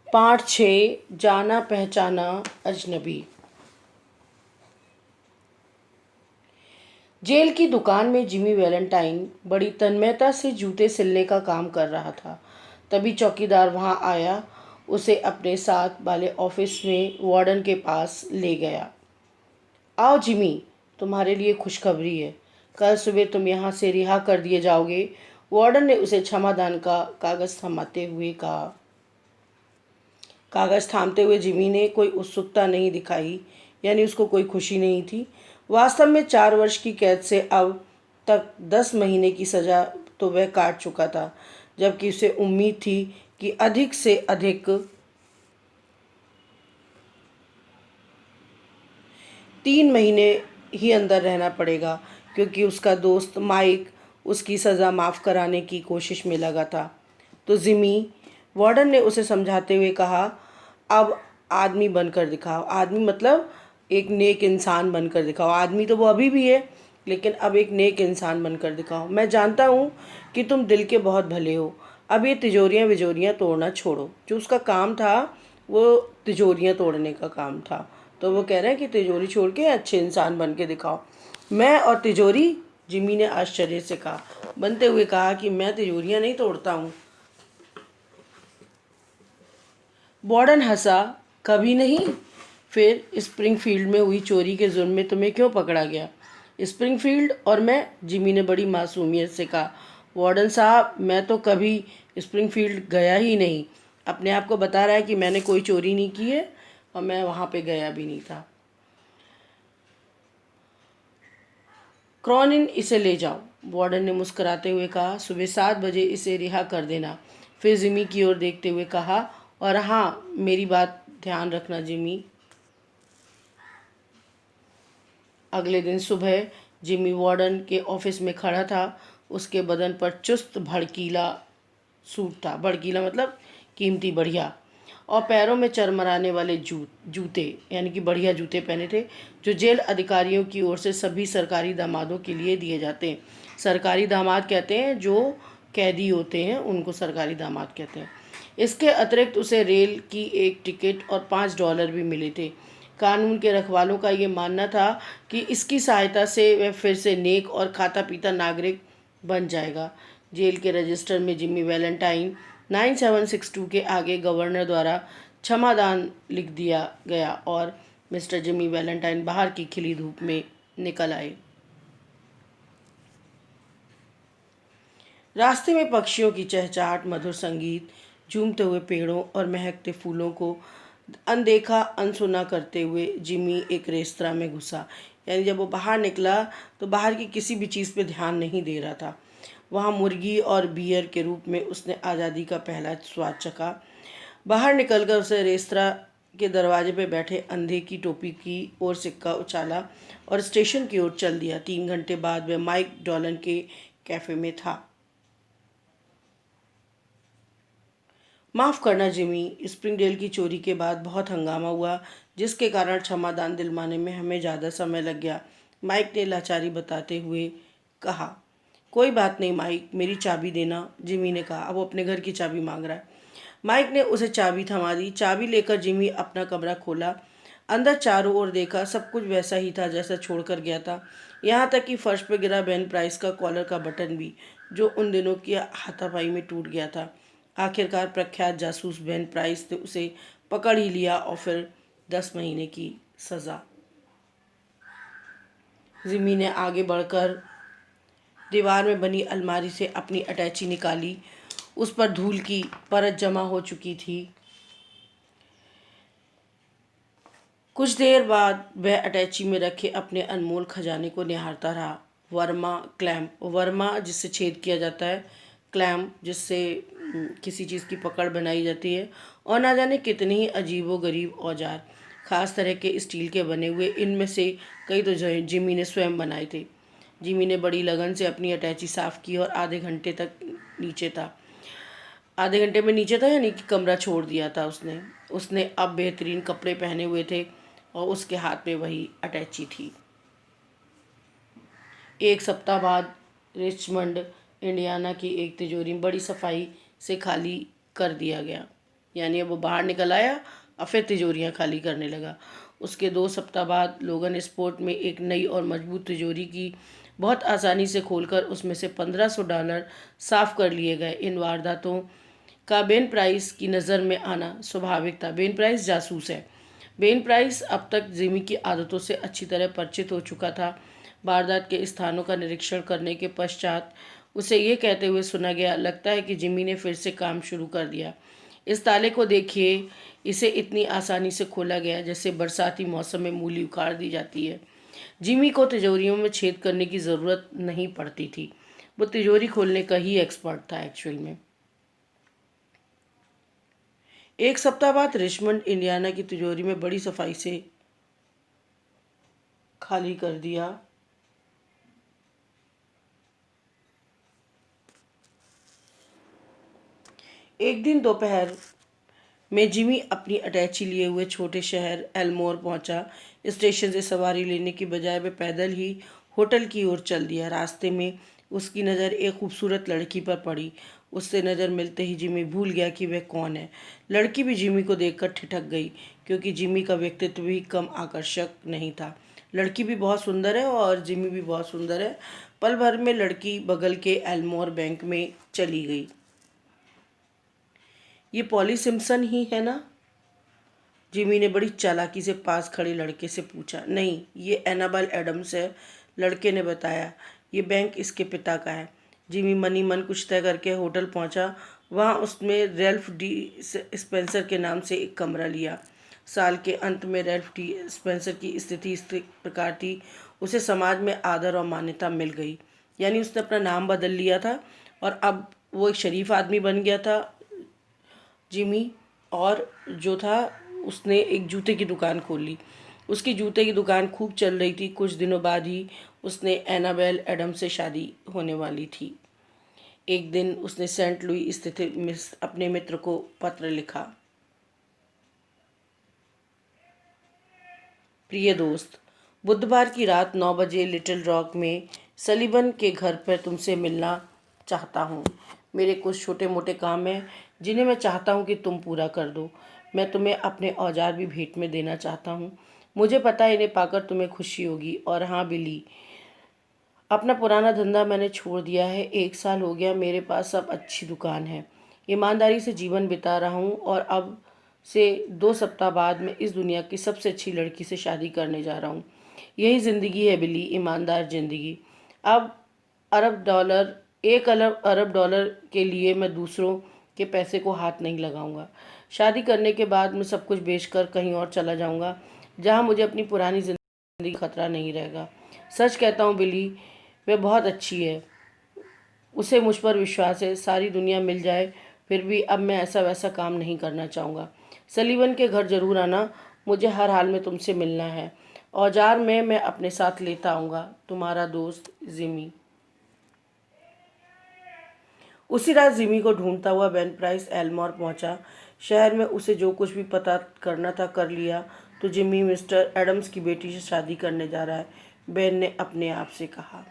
पाठ 6 जाना पहचाना अजनबी। जेल की दुकान में जिमी वैलेंटाइन बड़ी तन्मयता से जूते सिलने का काम कर रहा था। तभी चौकीदार वहां आया, उसे अपने साथ वाले ऑफिस में वार्डन के पास ले गया। आओ जिमी, तुम्हारे लिए खुशखबरी है। कल सुबह तुम यहाँ से रिहा कर दिए जाओगे। वार्डन ने उसे क्षमादान का कागज थमाते हुए कहा। कागज थामते हुए जिमी ने कोई उत्सुकता नहीं दिखाई, यानी उसको कोई खुशी नहीं थी। वास्तव में 4 वर्ष की कैद से अब तक 10 महीने की सजा तो वह काट चुका था, जबकि उसे उम्मीद थी कि अधिक से अधिक 3 महीने ही अंदर रहना पड़ेगा, क्योंकि उसका दोस्त माइक उसकी सज़ा माफ़ कराने की कोशिश में लगा था। तो जिमी, वार्डन ने उसे समझाते हुए कहा, अब आदमी बनकर दिखाओ। आदमी मतलब एक नेक इंसान बनकर दिखाओ। आदमी तो वो अभी भी है, लेकिन अब एक नेक इंसान बनकर दिखाओ। मैं जानता हूँ कि तुम दिल के बहुत भले हो। अब ये तिजोरियाँ विजोरियाँ तोड़ना छोड़ो। जो उसका काम था वो तिजोरियाँ तोड़ने का काम था, तो वो कह रहे हैं कि तिजोरी छोड़ के अच्छे इंसान बन के दिखाओ। मैं और तिजोरी? जिमी ने आश्चर्य से कहा, बनते हुए कहा कि मैं तिजोरियाँ नहीं तोड़ता हूँ। वार्डन हंसा, कभी नहीं? फिर स्प्रिंगफील्ड में हुई चोरी के जुर्म में तुम्हें क्यों पकड़ा गया? स्प्रिंगफील्ड और मैं? जिमी ने बड़ी मासूमियत से कहा। वार्डन साहब, मैं तो कभी स्प्रिंगफील्ड गया ही नहीं। अपने आप को बता रहा है कि मैंने कोई चोरी नहीं की है और मैं वहाँ पे गया भी नहीं था। क्रॉनिन, इसे ले जाओ, वार्डन ने मुस्कुराते हुए कहा। सुबह 7 बजे इसे रिहा कर देना। फिर जिमी की ओर देखते हुए कहा, और हाँ, मेरी बात ध्यान रखना जिमी। अगले दिन सुबह जिमी वार्डन के ऑफिस में खड़ा था। उसके बदन पर चुस्त भड़कीला सूट था। भड़कीला मतलब कीमती, बढ़िया। और पैरों में चरमराने वाले जूते, यानी कि बढ़िया जूते पहने थे, जो जेल अधिकारियों की ओर से सभी सरकारी दामादों के लिए दिए जाते हैं। सरकारी दामाद कहते हैं जो कैदी होते हैं, उनको सरकारी दामाद कहते हैं। इसके अतिरिक्त उसे रेल की एक टिकट और $5 भी मिले थे। कानून के रखवालों का ये मानना था कि इसकी सहायता से वह फिर से नेक और खाता पीता नागरिक बन जाएगा। जेल के रजिस्टर में जिमी वैलेंटाइन 9762 के आगे गवर्नर द्वारा क्षमादान लिख दिया गया और मिस्टर जिमी वैलेंटाइन बाहर की खिली धूप में निकल आए। रास्ते में पक्षियों की चहचहाट, मधुर संगीत, झूमते हुए पेड़ों और महकते फूलों को अनदेखा अनसुना करते हुए जिमी एक रेस्तरां में घुसा। यानी जब वो बाहर निकला तो बाहर की किसी भी चीज़ पे ध्यान नहीं दे रहा था। वहाँ मुर्गी और बियर के रूप में उसने आज़ादी का पहला स्वाद चखा। बाहर निकलकर उसे रेस्तरां के दरवाजे पे बैठे अंधे की टोपी की ओर सिक्का उछाला और स्टेशन की ओर चल दिया। 3 घंटे बाद वह माइक डॉलन के कैफ़े में था। माफ़ करना जिमी, स्प्रिंगडेल की चोरी के बाद बहुत हंगामा हुआ, जिसके कारण क्षमादान दिलवाने में हमें ज़्यादा समय लग गया, माइक ने लाचारी बताते हुए कहा। कोई बात नहीं माइक, मेरी चाबी देना, जिमी ने कहा। अब वो अपने घर की चाबी मांग रहा है। माइक ने उसे चाबी थमा दी। चाबी लेकर जिमी अपना कमरा खोला। अंदर चारों ओर देखा, सब कुछ वैसा ही था जैसा छोड़कर गया था, यहाँ तक कि फर्श पर गिरा बेन प्राइस का कॉलर का बटन भी, जो उन दिनों की हाथापाई में टूट गया था। आखिरकार प्रख्यात जासूस बेन प्राइस ने उसे पकड़ ही लिया और फिर 10 महीने की सज़ा। जिमी ने आगे बढ़कर दीवार में बनी अलमारी से अपनी अटैची निकाली। उस पर धूल की परत जमा हो चुकी थी। कुछ देर बाद वह अटैची में रखे अपने अनमोल खजाने को निहारता रहा। वर्मा क्लैम्प, वर्मा जिससे छेद किया जाता है, क्लैम्प जिससे किसी चीज़ की पकड़ बनाई जाती है, और ना जाने कितने ही अजीबोगरीब औजार, खास तरह के स्टील के बने हुए। इनमें से कई तो जिमी ने स्वयं बनाए थे। जिमी ने बड़ी लगन से अपनी अटैची साफ़ की और आधे घंटे में नीचे था, यानी कि कमरा छोड़ दिया था उसने। उसने अब बेहतरीन कपड़े पहने हुए थे और उसके हाथ में वही अटैची थी। 1 सप्ताह बाद रिचमंड, इंडियाना की एक तिजोरी बड़ी सफाई से खाली कर दिया गया। यानी अब वो बाहर निकल आया और फिर तिजोरियाँ खाली करने लगा। उसके 2 सप्ताह बाद लोगन स्पोर्ट में एक नई और मजबूत तिजोरी की बहुत आसानी से खोलकर उसमें से $1500 साफ कर लिए गए। इन वारदातों का बेन प्राइस की नज़र में आना स्वाभाविक था। बेन प्राइस जासूस है। बेन प्राइस अब तक जिमी की आदतों से अच्छी तरह परिचित हो चुका था। वारदात के स्थानों का निरीक्षण करने के पश्चात उसे ये कहते हुए सुना गया, लगता है कि जिमी ने फिर से काम शुरू कर दिया। इस ताले को देखिए, इसे इतनी आसानी से खोला गया जैसे बरसाती मौसम में मूली उखाड़ दी जाती है। जिमी को तिजोरियों में छेद करने की ज़रूरत नहीं पड़ती थी। वो तिजोरी खोलने का ही एक्सपर्ट था एक्चुअल में। एक सप्ताह बाद रिचमंड इंडियाना की तिजोरी में बड़ी सफाई से खाली कर दिया। एक दिन दोपहर में जिमी अपनी अटैची लिए हुए छोटे शहर एल्मोर पहुंचा। स्टेशन से सवारी लेने की बजाय वह पैदल ही होटल की ओर चल दिया। रास्ते में उसकी नज़र एक खूबसूरत लड़की पर पड़ी। उससे नज़र मिलते ही जिमी भूल गया कि वह कौन है। लड़की भी जिमी को देखकर ठिठक गई, क्योंकि जिमी का व्यक्तित्व भी कम आकर्षक नहीं था। लड़की भी बहुत सुंदर है और जिमी भी बहुत सुंदर है। पल भर में लड़की बगल के एल्मोर बैंक में चली गई। ये पॉली सिम्पसन ही है ना? जिमी ने बड़ी चालाकी से पास खड़े लड़के से पूछा। नहीं, ये एनाबेल एडम्स है, लड़के ने बताया। ये बैंक इसके पिता का है। जिमी मनी मन कुछ तय करके होटल पहुंचा। वहां उसने रेल्फ डी स्पेंसर के नाम से एक कमरा लिया। साल के अंत में रेल्फ डी स्पेंसर की स्थिति इस प्रकार थी, उसे समाज में आदर और मान्यता मिल गई। यानी उसने अपना नाम बदल लिया था और अब वो एक शरीफ आदमी बन गया था जिमी। और जो था, उसने एक जूते की दुकान खोल ली। उसकी जूते की दुकान खूब चल रही थी। कुछ दिनों बाद ही उसने एनाबेल एडम्स से शादी होने वाली थी। एक दिन उसने सेंट लुई स्थित अपने मित्र को पत्र लिखा। प्रिय दोस्त, बुधवार की रात 9 बजे लिटिल रॉक में सलीबन के घर पर तुमसे मिलना चाहता हूँ। मेरे कुछ छोटे मोटे काम हैं जिन्हें मैं चाहता हूँ कि तुम पूरा कर दो। मैं तुम्हें अपने औजार भी भेंट में देना चाहता हूँ। मुझे पता है इन्हें पाकर तुम्हें खुशी होगी। और हाँ बिली, अपना पुराना धंधा मैंने छोड़ दिया है। 1 साल हो गया, मेरे पास अब अच्छी दुकान है। ईमानदारी से जीवन बिता रहा हूँ और अब से 2 सप्ताह बाद मैं इस दुनिया की सबसे अच्छी लड़की से शादी करने जा रहा हूँ। यही ज़िंदगी है बिली, ईमानदार ज़िंदगी। अब अरब डॉलर 1 अरब डॉलर के लिए मैं दूसरों के पैसे को हाथ नहीं लगाऊंगा। शादी करने के बाद मैं सब कुछ बेचकर कहीं और चला जाऊंगा, जहां मुझे अपनी पुरानी ज़िंदगी का खतरा नहीं रहेगा। सच कहता हूँ बिली, वह बहुत अच्छी है। उसे मुझ पर विश्वास है। सारी दुनिया मिल जाए फिर भी अब मैं ऐसा वैसा काम नहीं करना चाहूँगा। सलीवन के घर जरूर आना, मुझे हर हाल में तुमसे मिलना है। औजार में मैं अपने साथ लेता आऊँगा। तुम्हारा दोस्त जिमी। उसी रात जिमी को ढूंढता हुआ बेन प्राइस एल्मोर पहुंचा। शहर में उसे जो कुछ भी पता करना था कर लिया। तो जिमी मिस्टर एडम्स की बेटी से शादी करने जा रहा है, बेन ने अपने आप से कहा।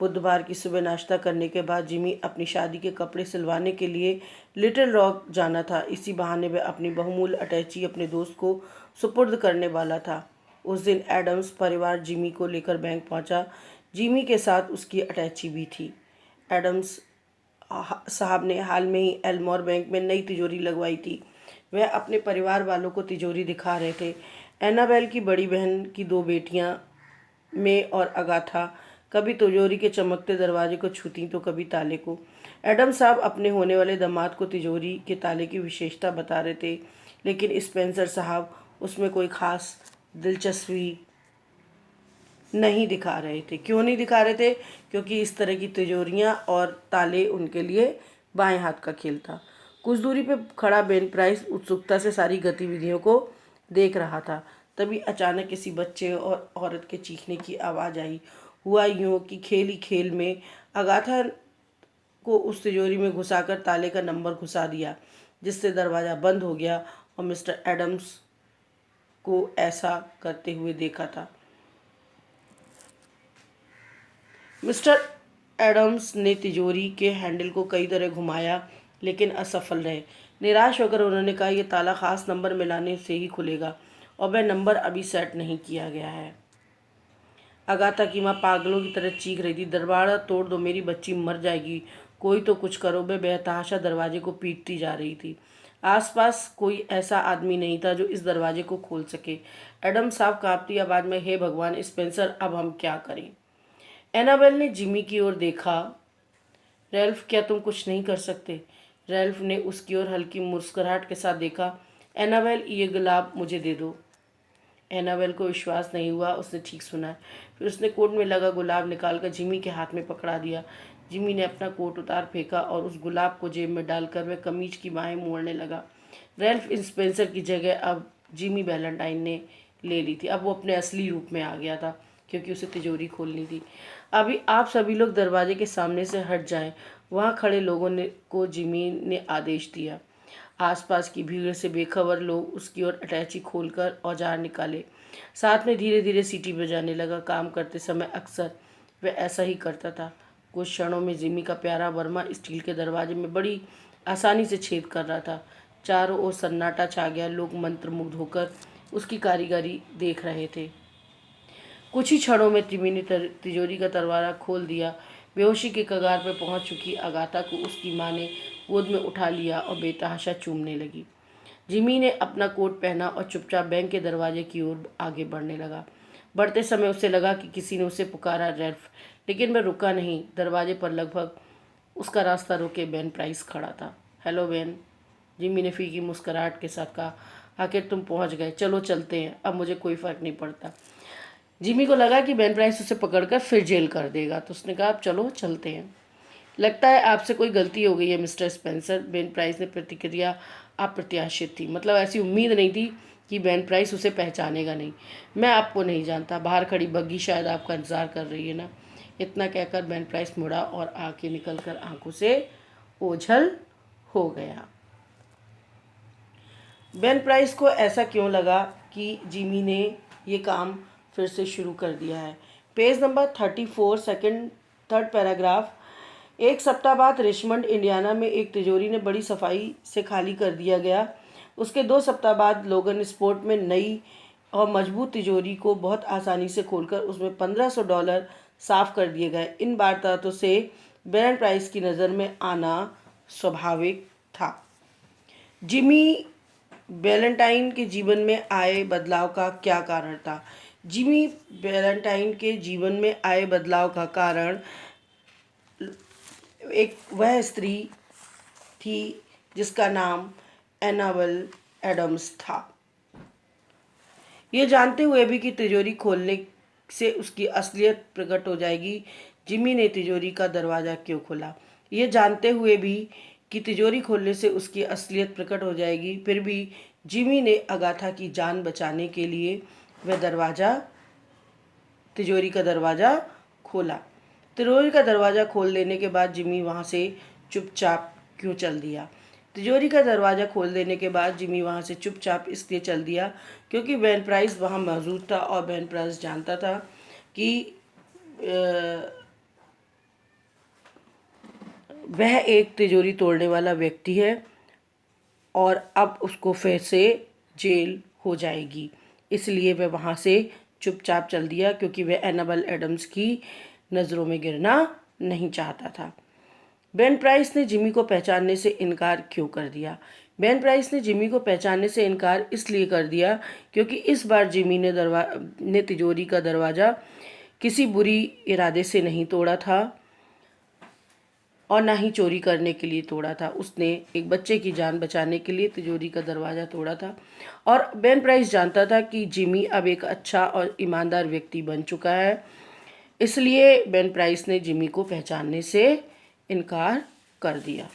बुधवार की सुबह नाश्ता करने के बाद जिमी अपनी शादी के कपड़े सिलवाने के लिए लिटिल रॉक जाना था। इसी बहाने वह अपनी बहुमूल्य अटैची अपने दोस्त को सुपुर्द करने वाला था। उस दिन एडम्स परिवार जिमी को लेकर बैंक पहुंचा। जिमी के साथ उसकी अटैची भी थी। एडम्स साहब ने हाल में ही एल्मोर बैंक में नई तिजोरी लगवाई थी। वह अपने परिवार वालों को तिजोरी दिखा रहे थे। एनाबेल की बड़ी बहन की 2 बेटियां में और अगाथा कभी तिजोरी के चमकते दरवाजे को छूती तो कभी ताले को। एडम साहब अपने होने वाले दामाद को तिजोरी के ताले की विशेषता बता रहे थे, लेकिन स्पेंसर साहब उसमें कोई खास दिलचस्पी नहीं दिखा रहे थे। क्यों नहीं दिखा रहे थे? क्योंकि इस तरह की तिजोरियां और ताले उनके लिए बाएं हाथ का खेल था। कुछ दूरी पे खड़ा बेन प्राइस उत्सुकता से सारी गतिविधियों को देख रहा था। तभी अचानक किसी बच्चे और औरत के चीखने की आवाज़ आई। हुआ यूं कि खेल ही खेल में अगाथा को उस तिजोरी में घुसाकर ताले का नंबर घुसा दिया, जिससे दरवाज़ा बंद हो गया और मिस्टर एडम्स को ऐसा करते हुए देखा था। मिस्टर एडम्स ने तिजोरी के हैंडल को कई तरह घुमाया। लेकिन असफल रहे। निराश होकर उन्होंने कहा, यह ताला ख़ास नंबर मिलाने से ही खुलेगा और वह नंबर अभी सेट नहीं किया गया है। अगाथा की माँ पागलों की तरह चीख रही थी, दरवाज़ा तोड़ दो, मेरी बच्ची मर जाएगी, कोई तो कुछ करो। वह बेतहाशा दरवाजे को पीटती जा रही थी। आसपास कोई ऐसा आदमी नहीं था जो इस दरवाजे को खोल सके। एडम साहब कांपती आवाज़ में, हे भगवान स्पेंसर, अब हम क्या करें? एनाबेल ने जिमी की ओर देखा। रैल्फ, क्या तुम कुछ नहीं कर सकते? रैल्फ ने उसकी ओर हल्की मुस्कुराहट के साथ देखा। एनाबेल, ये गुलाब मुझे दे दो। एनाबेल को विश्वास नहीं हुआ उसने ठीक सुना। फिर उसने कोट में लगा गुलाब निकालकर जिमी के हाथ में पकड़ा दिया। जिमी ने अपना कोट उतार फेंका और उस गुलाब को जेब में डालकर वह कमीज की बाहें मोड़ने लगा। रैल्फ स्पेंसर की जगह अब जिमी वैलेंटाइन ने ले ली थी। अब वो अपने असली रूप में आ गया था, क्योंकि उसे तिजोरी खोलनी थी। अभी आप सभी लोग दरवाजे के सामने से हट जाएं, वहाँ खड़े लोगों ने को जिमी ने आदेश दिया। आसपास की भीड़ से बेखबर लोग उसकी ओर अटैची खोलकर औजार निकाले। साथ में धीरे धीरे सीटी बजाने लगा। काम करते समय अक्सर वह ऐसा ही करता था। कुछ क्षणों में जिमी का प्यारा वर्मा स्टील के दरवाजे में बड़ी आसानी से छेद कर रहा था। चारों ओर सन्नाटा छा गया। लोग मंत्रमुग्ध होकर उसकी कारीगरी देख रहे थे। कुछ ही क्षणों में जिमी ने तिजोरी का दरवाज़ा खोल दिया। बेहोशी के कगार पर पहुंच चुकी अगाथा को उसकी माँ ने गोद में उठा लिया और बेतहाशा चूमने लगी। जिमी ने अपना कोट पहना और चुपचाप बैंक के दरवाजे की ओर आगे बढ़ने लगा। बढ़ते समय उसे लगा कि किसी ने उसे पुकारा, रैल्फ, लेकिन वह रुका नहीं। दरवाजे पर लगभग उसका रास्ता रोके बेन प्राइस खड़ा था। हेलो बेन, जिमी ने फीकी मुस्कुराहट के साथ कहा, आखिर तुम पहुंच गए, चलो चलते हैं, अब मुझे कोई फ़र्क नहीं पड़ता। जिमी को लगा कि बेन प्राइस उसे पकड़कर फिर जेल कर देगा, तो उसने कहा, अब चलो चलते हैं। लगता है आपसे कोई गलती हो गई है मिस्टर स्पेंसर। बेन प्राइस ने प्रतिक्रिया अप्रत्याशित थी। मतलब ऐसी उम्मीद नहीं थी कि बेन प्राइस उसे पहचानेगा नहीं। मैं आपको नहीं जानता, बाहर खड़ी बग्गी शायद आपका इंतजार कर रही है ना। इतना कहकर बेन प्राइस मुड़ा और आंखें निकलकर आंखों से ओझल हो गया। बेन प्राइस को ऐसा क्यों लगा कि जिमी ने ये काम फिर से शुरू कर दिया है? Page number 34, third paragraph. एक सप्ताह बाद रिचमंड इंडियाना में एक तिजोरी ने बड़ी सफाई से खाली कर दिया गया। उसके 2 सप्ताह बाद लोगन स्पोर्ट में नई और मजबूत तिजोरी को बहुत आसानी से खोलकर उसमें $1500 साफ कर दिए गए। इन वारदातों से बेन प्राइस की नज़र में आना स्वाभाविक था। जिमी वैलेंटाइन के जीवन में आए बदलाव का क्या कारण था? जिमी वैलेंटाइन के जीवन में आए बदलाव का कारण एक वह स्त्री थी जिसका नाम एनाबेल एडम्स था। ये जानते हुए भी कि तिजोरी खोलने से उसकी असलियत प्रकट हो जाएगी, जिमी ने तिजोरी का दरवाज़ा क्यों खोला? ये जानते हुए भी कि तिजोरी खोलने से उसकी असलियत प्रकट हो जाएगी, फिर भी जिमी ने अगाथा की जान बचाने के लिए वह तिजोरी का दरवाज़ा खोला। तिजोरी का दरवाज़ा खोल देने के बाद जिमी वहाँ से चुपचाप क्यों चल दिया? तिजोरी का दरवाज़ा खोल देने के बाद जिमी वहाँ से चुपचाप इसलिए चल दिया क्योंकि बेन प्राइस वहाँ मौजूद था और बेन प्राइस जानता था कि वह एक तिजोरी तोड़ने वाला व्यक्ति है और अब उसको फिर से जेल हो जाएगी। इसलिए वह वहाँ से चुपचाप चल दिया क्योंकि वह एनाबेल एडम्स की नज़रों में गिरना नहीं चाहता था। बेन प्राइस ने जिमी को पहचानने से इनकार क्यों कर दिया? बेन प्राइस ने जिमी को पहचानने से इनकार इसलिए कर दिया क्योंकि इस बार जिमी ने तिजोरी का दरवाज़ा किसी बुरी इरादे से नहीं तोड़ा था और ना ही चोरी करने के लिए तोड़ा था। उसने एक बच्चे की जान बचाने के लिए तिजोरी का दरवाज़ा तोड़ा था और बेन प्राइस जानता था कि जिमी अब एक अच्छा और ईमानदार व्यक्ति बन चुका है। इसलिए बेन प्राइस ने जिमी को पहचानने से इनकार कर दिया।